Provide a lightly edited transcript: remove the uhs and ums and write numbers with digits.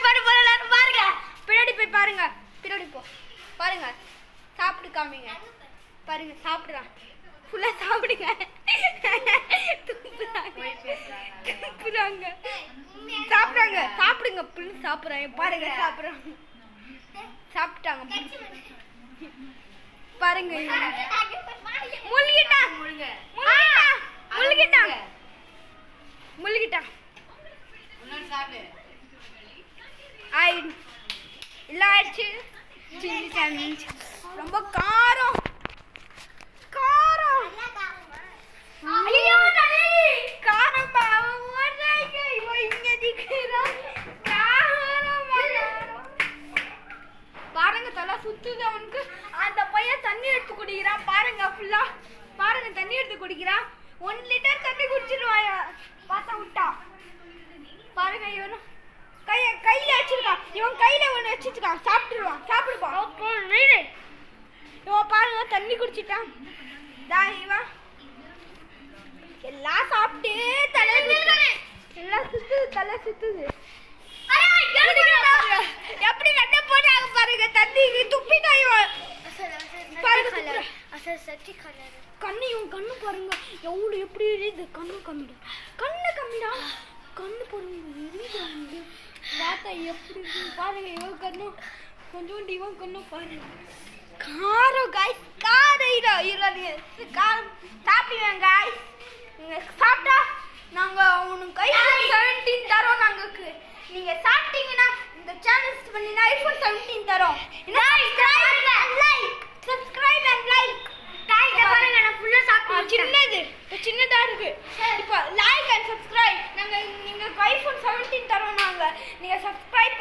சாப்பாடு போறலாம் பாருங்க. பின்னாடி போய் பாருங்க. பின்னாடி போ. பாருங்க. சாப்பிட்டு காமிங்க. பாருங்க சாப்பிடுறான். ஃபுல்லா சாப்பிடுங்க. துப்புறாங்க. சாப்பிடுறாங்க. சாப்பிடுங்க. புள்ளி சாப்பிடுறாங்க. பாருங்க சாப்பிடுறாங்க. சாப்பிட்டாங்க. பாருங்க. முழுகிட்டான். முழுகிட்டான். முழுகிட்டான். ஆயிடுச்சு. சில்லி சாண்ட்விச் ரொம்ப காரம். காரம். ஐயோ காரம் பாருங்க. தலை சுத்துது அவனுக்கு. அந்த பையன் தண்ணி எடுத்து குடிக்கிறான். பாருங்க ஃபுல்லா. பாருங்க தண்ணி எடுத்து குடிக்கிறான். 1 லிட்டர் தண்ணி குடிச்சிருவாயா. பார்த்தா விட்டா. பாருங்க இவனும் கையில வச்சிருக்கான். இவன் கையில ஒண்ணு வச்சிருக்கான். சாப்பிட்டுருவான். சாப்பிடுவான். இவன் பாருங்க தண்ணி குடிச்சிட்டான். இவன் எல்லாம் சாப்பிட்டு எல்லாம் சுத்துது. தலை சுத்துது. எப்படி நட்ட போட்டாங்க பாருங்க. தண்ணி துப்பிட்டான் இவன். பாருங்க கண்ணு. இவன் கண்ணு பாருங்க எவ்வளவு எப்படி எரியுது. கண்ணு கம்மிடா. கண்ணு கம்மிடா. கண்ணு பாருங்க எரியுது. பார்த்தா எப்படி பாருங்க. இவன் கண்ணு கொஞ்சோண்டு. இவன் கண்ணு பாருங்க. காரம் காய்ஸ். காரம் காரம் சாப்பிடுவேன் காய்ஸ். நீங்க சாப்பிட்டா நாங்க உனக்கு கை 17 தரோம். நாங்களுக்கு நீங்க சாப்பிட்டீங்கன்னா இந்த சேனல் பண்ணி ஐபோன் 17 தரோம். Subscribe and like. பாருங்க நான் ஃபுல்லா சாப்பிட்டேன். சின்னதா இருக்கு. இப்போ லைக் அண்ட் சப்ஸ்கிரைப். நாங்க நீங்க ஐபோன் 17 தரோம். நாங்க நீங்க சப்ஸ்கிரைப்